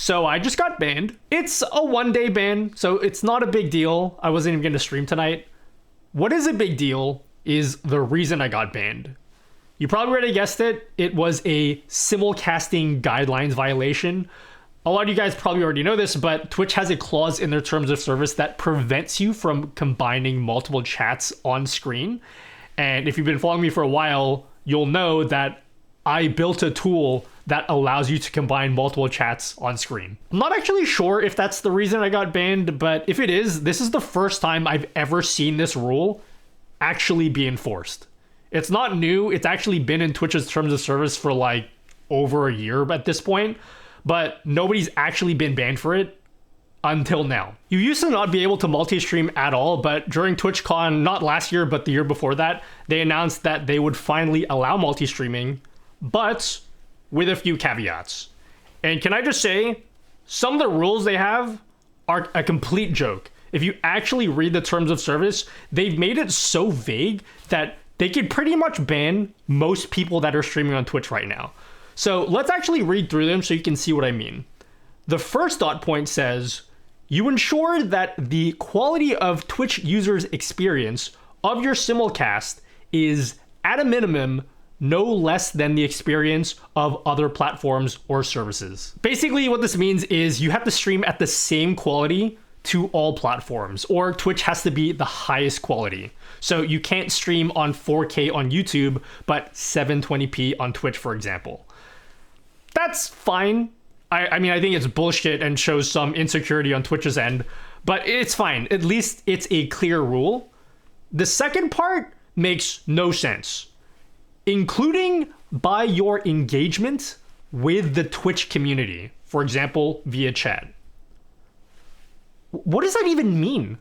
So I just got banned. It's a 1-day ban, so it's not a big deal. I wasn't even going to stream tonight. What is a big deal is the reason I got banned. You probably already guessed it. It was a simulcasting guidelines violation. A lot of you guys probably already know this, but Twitch has a clause in their terms of service that prevents you from combining multiple chats on screen. And if you've been following me for a while, you'll know that I built a tool that allows you to combine multiple chats on screen. I'm not actually sure if that's the reason I got banned, but if it is, this is the first time I've ever seen this rule actually be enforced. It's not new. It's actually been in Twitch's terms of service for like over a year at this point, but nobody's actually been banned for it until now. You used to not be able to multi-stream at all, but during TwitchCon, not last year, but the year before that, they announced that they would finally allow multi-streaming, but with a few caveats. And can I just say, some of the rules they have are a complete joke. If you actually read the terms of service, they've made it so vague that they could pretty much ban most people that are streaming on Twitch right now. So let's actually read through them so you can see what I mean. The first dot point says, you ensure that the quality of Twitch users' experience of your simulcast is, at a minimum, no less than the experience of other platforms or services. Basically, what this means is you have to stream at the same quality to all platforms, or Twitch has to be the highest quality. So you can't stream on 4K on YouTube, but 720p on Twitch, for example. That's fine. I mean, I think it's bullshit and shows some insecurity on Twitch's end, but it's fine. At least it's a clear rule. The second part makes no sense. Including by your engagement with the Twitch community, for example, via chat. What does that even mean?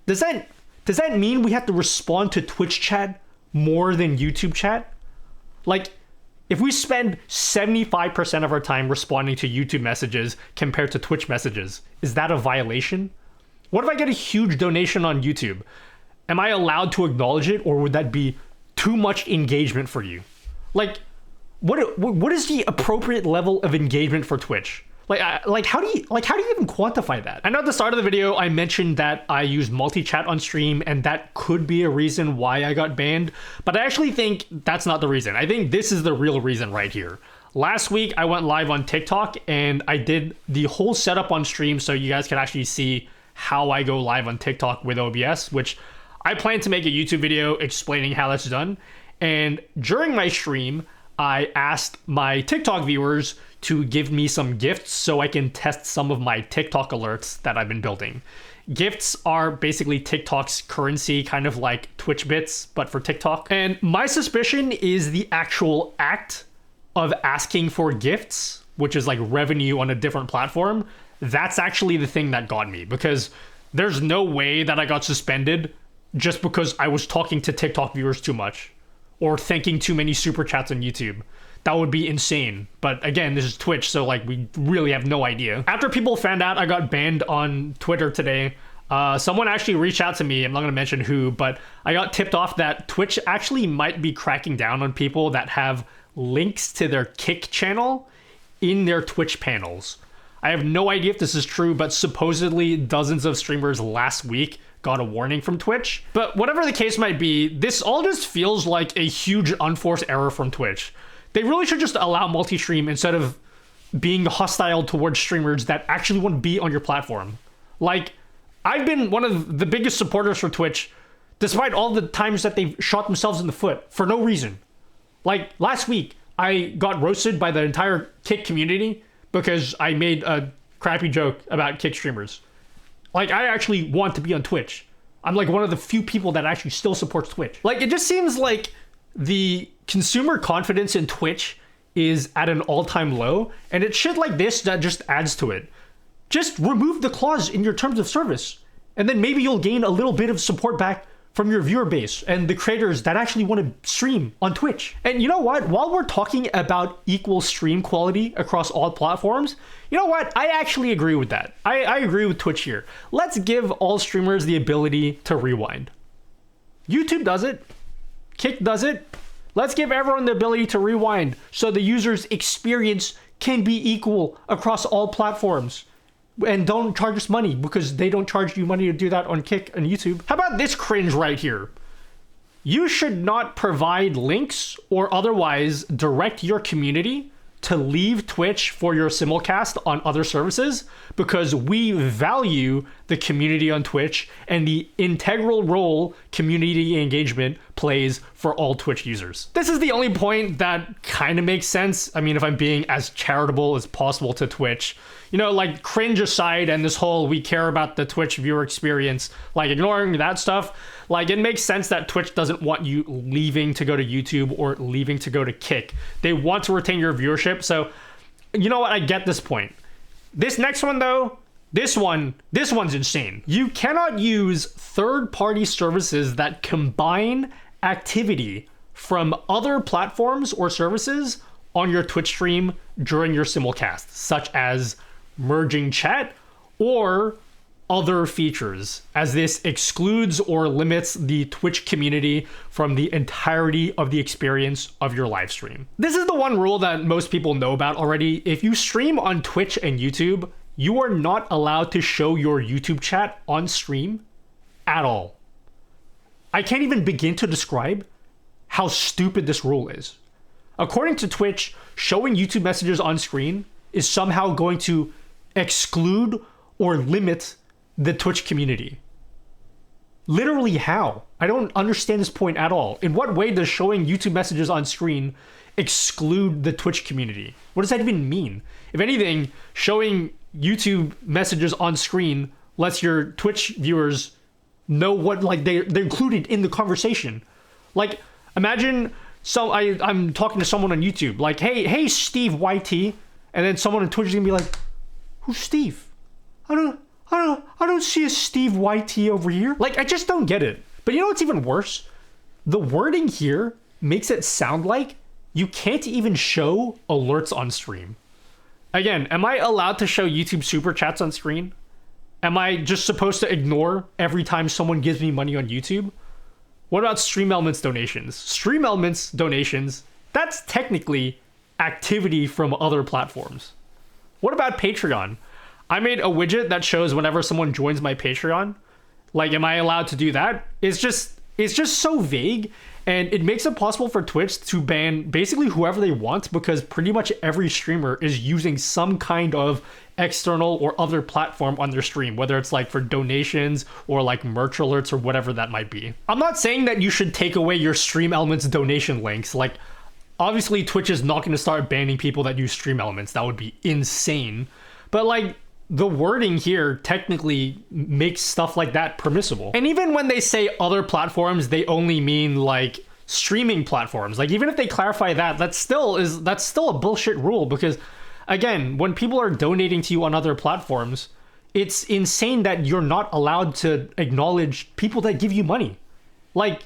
Does that mean we have to respond to Twitch chat more than YouTube chat? Like, if we spend 75% of our time responding to YouTube messages compared to Twitch messages, is that a violation? What if I get a huge donation on YouTube? Am I allowed to acknowledge it, or would that be too much engagement for you? Like, what is the appropriate level of engagement for Twitch? Like how do you even quantify that? I know at the start of the video I mentioned that I use multi-chat on stream, and that could be a reason why I got banned, but I actually think that's not the reason. I think this is the real reason right here. Last week I went live on TikTok and I did the whole setup on stream so you guys can actually see how I go live on TikTok with OBS, which I plan to make a YouTube video explaining how that's done. And during my stream, I asked my TikTok viewers to give me some gifts so I can test some of my TikTok alerts that I've been building. Gifts are basically TikTok's currency, kind of like Twitch bits, but for TikTok. And my suspicion is the actual act of asking for gifts, which is like revenue on a different platform. That's actually the thing that got me, because there's no way that I got suspended just because I was talking to TikTok viewers too much or thanking too many super chats on YouTube. That would be insane. But again, this is Twitch, so like we really have no idea. After people found out I got banned on Twitter today, someone actually reached out to me. I'm not gonna mention who, but I got tipped off that Twitch actually might be cracking down on people that have links to their Kick channel in their Twitch panels. I have no idea if this is true, but supposedly dozens of streamers last week got a warning from Twitch. But whatever the case might be, this all just feels like a huge unforced error from Twitch. They really should just allow multi-stream instead of being hostile towards streamers that actually want to be on your platform. Like, I've been one of the biggest supporters for Twitch, despite all the times that they've shot themselves in the foot for no reason. Like, last week, I got roasted by the entire Kick community because I made a crappy joke about Kick streamers. Like, I actually want to be on Twitch. I'm like one of the few people that actually still supports Twitch. Like, it just seems like the consumer confidence in Twitch is at an all-time low, and it's shit like this that just adds to it. Just remove the clause in your terms of service, and then maybe you'll gain a little bit of support back from your viewer base and the creators that actually want to stream on Twitch. And you know what? While we're talking about equal stream quality across all platforms, you know what? I actually agree with that. I agree with Twitch here. Let's give all streamers the ability to rewind. YouTube does it. Kick does it. Let's give everyone the ability to rewind so the users experience can be equal across all platforms. And don't charge us money because they don't charge you money to do that on Kick and YouTube. How about this cringe right here? You should not provide links or otherwise direct your community to leave Twitch for your simulcast on other services because we value the community on Twitch and the integral role community engagement plays for all Twitch users. This is the only point that kind of makes sense. I mean, if I'm being as charitable as possible to Twitch, you know, like cringe aside and this whole we care about the Twitch viewer experience, like ignoring that stuff, like it makes sense that Twitch doesn't want you leaving to go to YouTube or leaving to go to Kick. They want to retain your viewership. So, you know what? I get this point. This next one though, this one's insane. You cannot use third-party services that combine activity from other platforms or services on your Twitch stream during your simulcast, such as merging chat or other features, as this excludes or limits the Twitch community from the entirety of the experience of your live stream. This is the one rule that most people know about already. If you stream on Twitch and YouTube, you are not allowed to show your YouTube chat on stream at all. I can't even begin to describe how stupid this rule is. According to Twitch, showing YouTube messages on screen is somehow going to exclude or limit the Twitch community. Literally how? I don't understand this point at all. In what way does showing YouTube messages on screen exclude the Twitch community? What does that even mean? If anything, showing YouTube messages on screen lets your Twitch viewers know what, like, they're included in the conversation. Like, imagine I'm talking to someone on YouTube, like, hey Steve YT, and then someone on Twitch is gonna be like, who's Steve? I don't see a Steve YT over here. Like, I just don't get it. But you know what's even worse? The wording here makes it sound like you can't even show alerts on stream. Again, am I allowed to show YouTube super chats on screen? Am I just supposed to ignore every time someone gives me money on YouTube? What about Stream Elements donations? Stream Elements donations, that's technically activity from other platforms. What about Patreon? I made a widget that shows whenever someone joins my Patreon. Like, am I allowed to do that? It's just so vague, and it makes it possible for Twitch to ban basically whoever they want because pretty much every streamer is using some kind of external or other platform on their stream, whether it's like for donations or like merch alerts or whatever that might be. I'm not saying that you should take away your Stream Elements donation links. Like, obviously Twitch is not going to start banning people that use Stream Elements. That would be insane. But like, the wording here technically makes stuff like that permissible. And even when they say other platforms, they only mean like streaming platforms. Like, even if they clarify that, that's still a bullshit rule, because again, when people are donating to you on other platforms, it's insane that you're not allowed to acknowledge people that give you money. Like,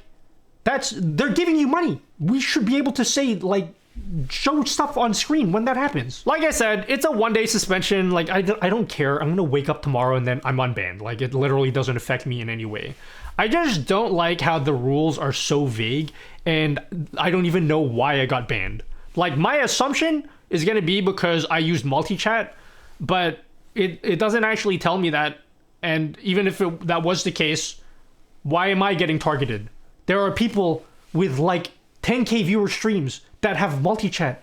they're giving you money. We should be able to say, like, show stuff on screen when that happens. Like I said, it's a one-day suspension. Like, I don't care. I'm gonna wake up tomorrow and then I'm unbanned. Like, it literally doesn't affect me in any way. I just don't like how the rules are so vague, and I don't even know why I got banned. Like, my assumption is gonna be because I used multi-chat, but it doesn't actually tell me that. And even if that was the case, why am I getting targeted? There are people with like 10K viewer streams that have multi-chat,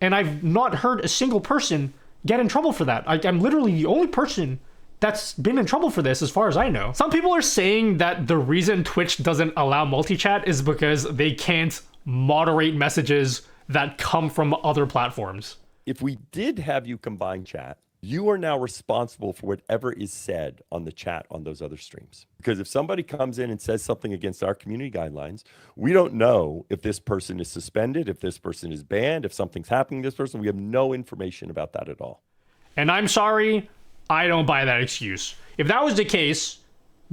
and I've not heard a single person get in trouble for that. I'm literally the only person that's been in trouble for this, as far as I know. Some people are saying that the reason Twitch doesn't allow multi-chat is because they can't moderate messages that come from other platforms. If we did have you combine chat, you are now responsible for whatever is said on the chat on those other streams. Because if somebody comes in and says something against our community guidelines, we don't know if this person is suspended, if this person is banned, if something's happening to this person. We have no information about that at all. And I'm sorry, I don't buy that excuse. If that was the case,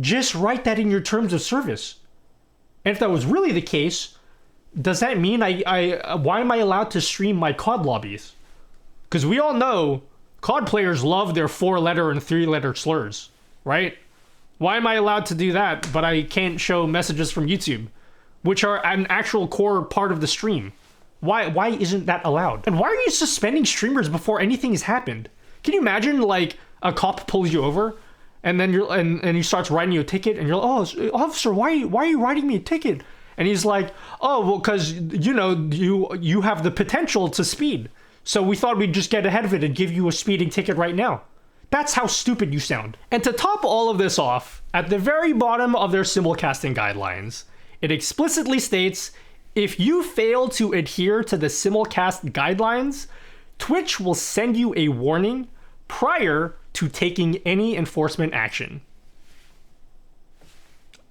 just write that in your terms of service. And if that was really the case, does that mean why am I allowed to stream my COD lobbies? Because we all know COD players love their 4-letter and 3-letter slurs, right? Why am I allowed to do that, but I can't show messages from YouTube, which are an actual core part of the stream? Why isn't that allowed? And why are you suspending streamers before anything has happened? Can you imagine like a cop pulls you over and then and he starts writing you a ticket and you're like, oh, officer, why are you writing me a ticket? And he's like, oh, well, because you have the potential to speed. So we thought we'd just get ahead of it and give you a speeding ticket right now. That's how stupid you sound. And to top all of this off, at the very bottom of their simulcasting guidelines, it explicitly states, if you fail to adhere to the simulcast guidelines, Twitch will send you a warning prior to taking any enforcement action.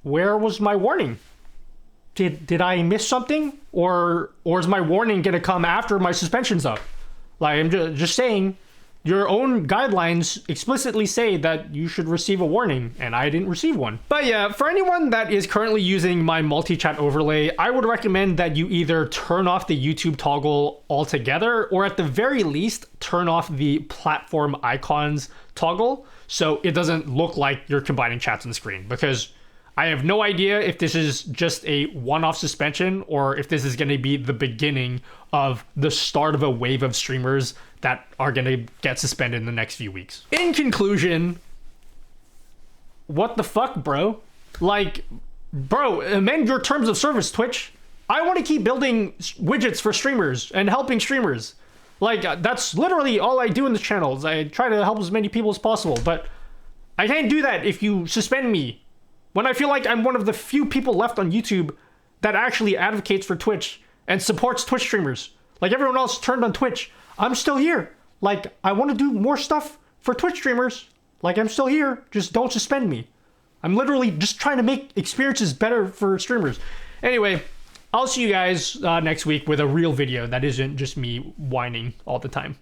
Where was my warning? Did I miss something? Or is my warning gonna come after my suspension's up? Like, I'm just saying, your own guidelines explicitly say that you should receive a warning, and I didn't receive one. But yeah, for anyone that is currently using my multi-chat overlay, I would recommend that you either turn off the YouTube toggle altogether, or at the very least, turn off the platform icons toggle, so it doesn't look like you're combining chats on the screen, because I have no idea if this is just a one-off suspension or if this is going to be the beginning of the start of a wave of streamers that are going to get suspended in the next few weeks. In conclusion, what the fuck, bro? Like, bro, amend your terms of service, Twitch. I want to keep building widgets for streamers and helping streamers. Like, that's literally all I do in this channel. Is I try to help as many people as possible, but I can't do that if you suspend me. When I feel like I'm one of the few people left on YouTube that actually advocates for Twitch and supports Twitch streamers. Like, everyone else turned on Twitch. I'm still here. Like, I want to do more stuff for Twitch streamers. Like, I'm still here. Just don't suspend me. I'm literally just trying to make experiences better for streamers. Anyway, I'll see you guys next week with a real video that isn't just me whining all the time.